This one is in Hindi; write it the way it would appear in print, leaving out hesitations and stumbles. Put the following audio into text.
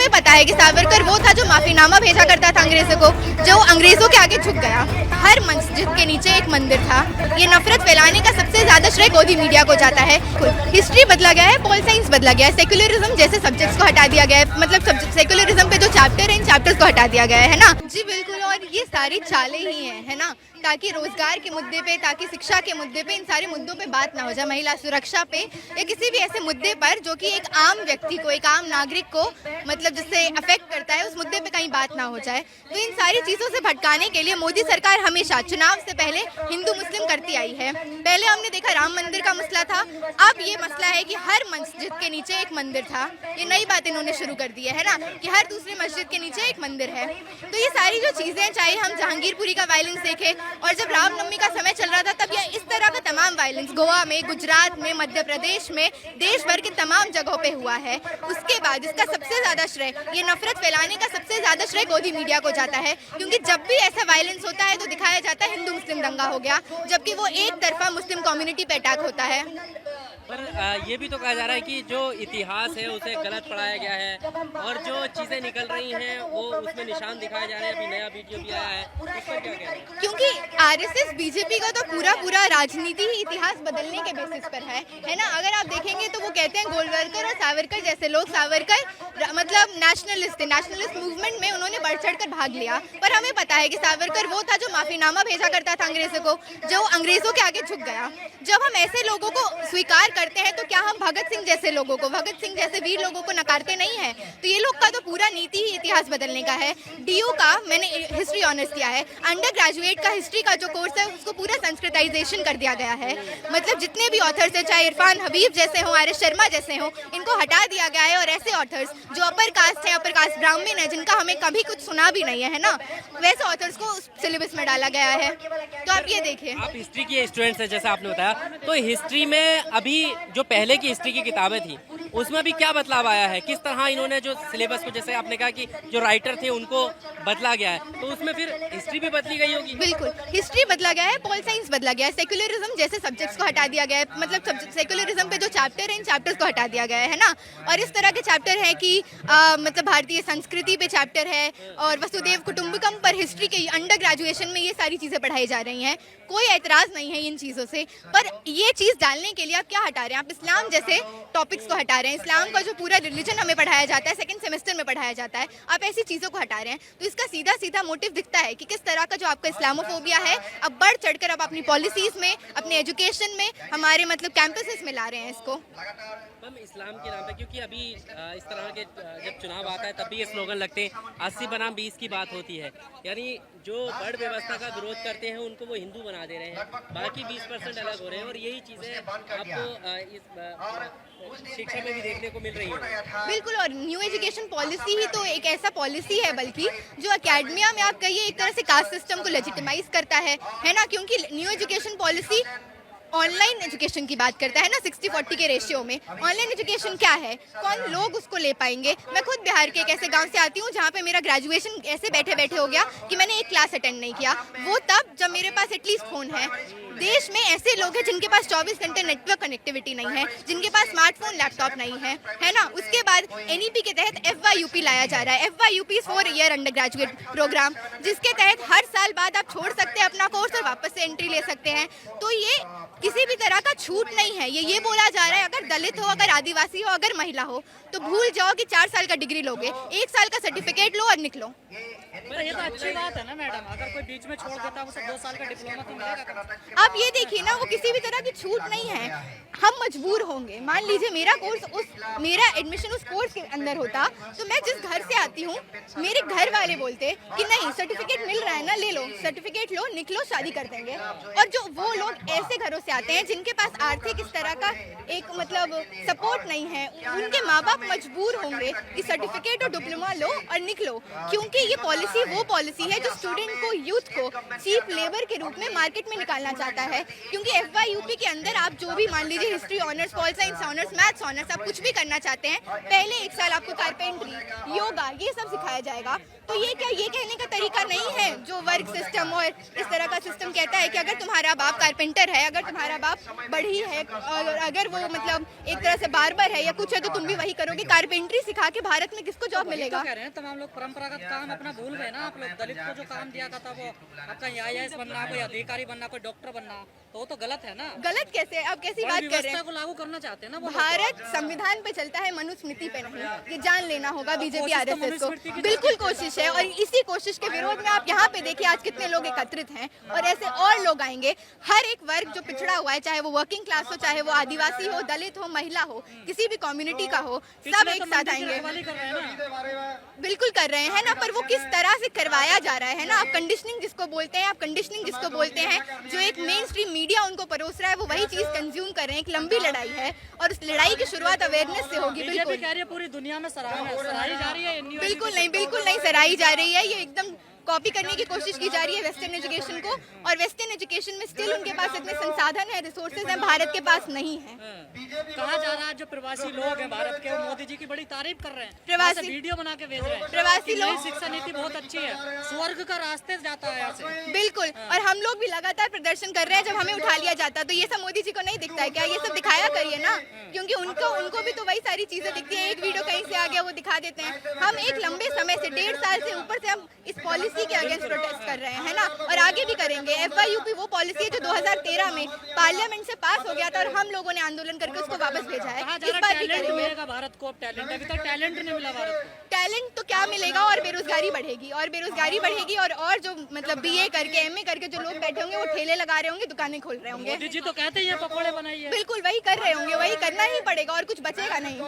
हमें पता है कि सावरकर वो था जो माफीनामा भेजा करता था अंग्रेजों को, जो अंग्रेजों के आगे झुक गया। हर मस्जिद के नीचे एक मंदिर था। ये नफरत फैलाने का सबसे ज्यादा श्रेय गोदी मीडिया को जाता है। हिस्ट्री बदला गया है, पॉल साइंस बदला गया है, सेक्युलरिज्म जैसे सब्जेक्ट्स को हटा दिया गया है, मतलब सेक्युलरिज्म पे जो चैप्टर है इन चैप्टर्स को हटा दिया गया है ना जी। बिल्कुल, और ये सारी चालें ही हैं, है ना, ताकि रोजगार के मुद्दे पे, ताकि शिक्षा के मुद्दे पे, इन सारे मुद्दों पे बात ना हो जाए, महिला सुरक्षा पे या किसी भी ऐसे मुद्दे पर जो कि एक आम व्यक्ति को, एक आम नागरिक को मतलब जिससे अफेक्ट करता है, उस मुद्दे पे कहीं बात ना हो जाए। तो इन सारी चीज़ों से भटकाने के लिए मोदी सरकार हमेशा चुनाव से पहले हिंदू मुस्लिम करती आई है। पहले हमने देखा राम मंदिर का मसला था, अब ये मसला है कि हर मस्जिद के नीचे एक मंदिर था। ये नई बात इन्होंने शुरू कर दी है ना, कि हर दूसरी मस्जिद के नीचे एक मंदिर है। तो ये सारी जो चीज़ें, चाहे हम जहांगीरपुरी का वायलेंस देखें, और जब रामनवमी का समय चल रहा था तब यह इस तरह का तमाम वायलेंस गोवा में, गुजरात में, मध्य प्रदेश में, देश भर के तमाम जगहों पे हुआ है। उसके बाद इसका सबसे ज्यादा श्रेय, ये नफरत फैलाने का सबसे ज्यादा श्रेय गोदी मीडिया को जाता है, क्योंकि जब भी ऐसा वायलेंस होता है तो दिखाया जाता है हिंदू मुस्लिम दंगा हो गया, जबकि वो एक तरफा मुस्लिम कम्युनिटी पे अटैक होता है। पर ये भी तो कहा जा रहा है कि जो इतिहास है उसे गलत पढ़ाया गया है और जो चीज़ें निकल रही हैं वो उसमें निशान दिखाए जा रहे हैं। अभी नया वीडियो भी आया है, उस पर क्या कहना है? क्योंकि आरएसएस बीजेपी का तो पूरा राजनीति ही इतिहास बदलने के बेसिस पर है ना। अगर आप देखेंगे तो वो कहते हैं गोलवलकर और सावरकर जैसे लोग, सावरकर मतलब नेशनलिस्ट थे, नेशनलिस्ट मूवमेंट में उन्होंने बढ़ चढ़ कर भाग लिया। पर हमें पता है कि सावरकर वो था जो माफीनामा भेजा करता था अंग्रेजों को, जो अंग्रेजों के आगे झुक गया। जब हम ऐसे लोगों को स्वीकार करते हैं तो क्या हम भगत सिंह जैसे लोगों को, भगत सिंह जैसे वीर लोगों को नकारते नहीं हैं? तो ये लोग का तो पूरा नीति ही इतिहास बदलने का है। डीयू का मैंने हिस्ट्री ऑनर्स किया है, अंडर ग्रेजुएट का हिस्ट्री का जो कोर्स है उसको पूरा संस्कृताइजेशन कर दिया गया है। मतलब जितने भी ऑथर्स हैं, चाहे इरफान हबीब जैसे हों, आर एस शर्मा जैसे हों, इनको हटा दिया गया है और ऐसे ऑथर्स जो अपर कास्ट है, अपर कास्ट ब्राह्मण है, जिनका हमें कभी कुछ सुना भी नहीं है ना, वैसे ऑथर्स को सिलेबस में डाला गया है। तो आप ये देखिए, आप हिस्ट्री के स्टूडेंट्स हैं जैसा आपने बताया, तो हिस्ट्री में अभी जो पहले की हिस्ट्री की किताबें थी उसमें भी क्या बदलाव आया है? किस तरह इन्होंने जो सिलेबस को, जैसे आपने कहा कि जो राइटर थे उनको बदला गया है, तो उसमें फिर हिस्ट्री भी बदली गई होगी? बिल्कुल, हिस्ट्री बदला गया है, पॉल साइंस बदला गया है, सेक्युलरिज्म जैसे सब्जेक्ट्स को हटा दिया गया है, मतलब सेक्युलरिज्म पे जो चैप्टर है इन चैप्टर्स को हटा दिया गया है ना। और इस तरह के चैप्टर हैं कि मतलब भारतीय संस्कृति पे चैप्टर है और वसुदेव कुटुंबकम पर हिस्ट्री के अंडर ग्रेजुएशन में ये सारी चीज़ें पढ़ाई जा रही हैं। कोई एतराज़ नहीं है इन चीज़ों से, पर ये चीज़ डालने के लिए आप क्या हटा रहे हैं? आप इस्लाम जैसे टॉपिक्स को हटा रहे हैं। इस्लाम का जो पूरा रिलीजन हमें पढ़ाया जाता है, सेकंड सेमेस्टर में पढ़ाया जाता है, आप ऐसी चीज़ों को हटा रहे हैं। तो इसका सीधा सीधा मोटिव दिखता है कि किस तरह का जो आपका इस्लामोफोबिया है अब बढ़ चढ़कर आप अपनी पॉलिसीज़ में, अपने एजुकेशन में, हमारे मतलब कैंपसेस में ला रहे हैं इसको। हम इस्लाम के नाम पे, क्योंकि अभी इस तरह के जब चुनाव आता है तब भी ये स्लोगन लगते हैं 80 बनाम 20 की बात होती है, यानी जो बड़ व्यवस्था का विरोध करते हैं उनको वो हिंदू बना दे रहे हैं, बाकी 20% अलग हो रहे हैं। और यही चीज़ें आपको इस शिक्षा में भी देखने को मिल रही है। बिल्कुल, और न्यू एजुकेशन पॉलिसी ही तो एक ऐसा पॉलिसी है बल्कि जो एकेडमिया में आप कहिए एक तरह से कास्ट सिस्टम को लेजिटिमाइज करता है ना, क्योंकि new education policy online education की बात करता है ना, 60-40 के रेशियो में। ऑनलाइन एजुकेशन क्या है, कौन लोग उसको ले पाएंगे? मैं खुद बिहार के एक ऐसे गांव से आती हूँ जहाँ पे मेरा ग्रेजुएशन ऐसे बैठे बैठे हो गया कि मैंने एक क्लास अटेंड नहीं किया, वो तब जब मेरे पास एटलीस्ट फ़ोन है। देश में ऐसे लोग हैं जिनके पास 24 घंटे नेटवर्क कनेक्टिविटी नहीं है, जिनके पास स्मार्टफोन लैपटॉप नहीं है ना। उसके बाद NEP के तहत FYUP लाया जा रहा है। FYUP 4 year undergraduate programme, जिसके तहत हर साल बाद आप छोड़ सकते हैं अपना कोर्स और वापस से एंट्री ले सकते हैं। तो ये किसी भी तरह का छूट नहीं है। ये बोला जा रहा है अगर दलित हो, अगर आदिवासी हो, अगर महिला हो तो भूल जाओ कि 4 साल का डिग्री लोगे, 1 साल का सर्टिफिकेट लो और निकलो। पर ये तो अच्छी बात है ना मैडम, अगर कोई बीच में छोड़ देता है उसे 2 साल का डिप्लोमा तो मिलेगा कम से कम। आप ये देखिए ना, वो किसी भी तरह की छूट नहीं है। हम मजबूर होंगे, मान लीजिए मेरा एडमिशन उस कोर्स के अंदर होता तो मैं जिस घर से आती हूँ मेरे घर वाले बोलते कि नहीं सर्टिफिकेट मिल रहा है ना, ले लो सर्टिफिकेट, लो निकलो, शादी कर देंगे। और जो वो लोग ऐसे घरों से आते हैं जिनके पास आर्थिक इस तरह का एक मतलब सपोर्ट नहीं है, उनके माँ बाप मजबूर होंगे कि सर्टिफिकेट और डिप्लोमा लो और निकलो, क्योंकि ये पॉलिसी वो पॉलिसी है जो स्टूडेंट को, यूथ को चीप लेबर के रूप में मार्केट में निकालना चाहता है। क्योंकि FYUP के अंदर आप जो भी मान लीजिए history honours, pol science honours, maths honours, आप कुछ भी करना चाहते हैं, पहले एक साल आपको कारपेंट्री, योगा, ये सब सिखाया जाएगा। तो ये क्या, ये कहने का तरीका नहीं है जो वर्क सिस्टम और इस तरह का सिस्टम कहता है कि अगर तुम्हारा बाप कारपेंटर है, अगर तुम्हारा बाप बढ़ी है, और अगर वो मतलब एक तरह से बार्बर है या कुछ है, तो तुम भी वही करोगे। कारपेंट्री सिखा के भारत में किसको जॉब मिलेगा? तो कह रहे हैं तमाम लोग परंपरागत काम अपना भूल गए ना। आप लोग दलित को जो काम दिया था वो आपका IAS बनना, कोई अधिकारी बनना, कोई डॉक्टर बनना, तो वो तो गलत है ना। गलत कैसे? आप कैसी बात कर रहे हैं? को लागू करना चाहते हैं ना वो। भारत संविधान पे चलता है, मनुस्मृति पे नहीं। ये जान लेना होगा बीजेपी RSS को। बिल्कुल कोशिश है, और इसी कोशिश के विरोध में आप यहाँ पे देखिए आज कितने लोग एकत्रित हैं, और ऐसे और लोग आएंगे। हर एक वर्ग जो पिछड़ा हुआ है, चाहे वो वर्किंग क्लास हो, चाहे वो आदिवासी हो, दलित हो, महिला हो, किसी भी कम्युनिटी का हो, सब एक साथ आएंगे। बिल्कुल कर रहे हैं ना, पर वो किस तरह से करवाया जा रहा है ना। आप कंडीशनिंग जिसको बोलते हैं, आप कंडीशनिंग जिसको बोलते हैं, जो एक मेन स्ट्रीम मीडिया उनको परोस रहा है, वो वही चीज कंज्यूम कर रहे हैं। एक लंबी लड़ाई है, और उस लड़ाई की शुरुआत अवेयरनेस से होगी। बिल्कुल कह रही है पूरी दुनिया में सराही जा रही है। बिल्कुल नहीं सराही जा रही है। ये एकदम कॉपी करने की कोशिश की जा रही है वेस्टर्न एजुकेशन को, और वेस्टर्न एजुकेशन में स्टिल उनके पास इतने संसाधन है, रिसोर्सेज हैं, भारत के पास नहीं है। कहा जा रहा है जो प्रवासी लोग हैं भारत के, वो मोदी जी की बड़ी तारीफ कर रहे हैं, प्रवासी वीडियो बना के भेज रहे हैं। प्रवासी लोग, शिक्षा नीति बहुत अच्छी है, स्वर्ग का रास्ते जाता है यहाँ से। बिल्कुल, और हम लोग भी लगातार प्रदर्शन कर रहे हैं। जब हमें उठा लिया जाता तो ये सब मोदी जी को नहीं दिखता है क्या? ये सब दिखाया करिए ना, क्योंकि उनको भी तो वही सारी चीजें दिखती है। एक वीडियो कहीं से आ गया वो दिखा देते हैं। हम एक लंबे समय से 1.5 साल से ऊपर से हम इस पॉलिसी के अगेंस्ट प्रोटेस्ट कर रहे हैं ना, और आगे भी करेंगे। FYUP वो पॉलिसी है जो 2013 में पार्लियामेंट से पास हो गया था, और हम लोगों ने आंदोलन करके उसको वापस भेजा है। इस बार भी करेंगे। भारत को टैलेंट, अभी तक टैलेंट नहीं मिला भारत को। टैलेंट तो क्या मिलेगा, और बेरोजगारी बढ़ेगी, और जो मतलब BA करके, MA करके जो लोग बैठे होंगे वो ठेले लगा रहे होंगे, दुकानें खोल रहे होंगे। मोदी जी तो कहते हैं पकौड़े बनाइए। बिल्कुल वही कर रहे होंगे, वही करना ही पड़ेगा, और कुछ बचेगा नहीं।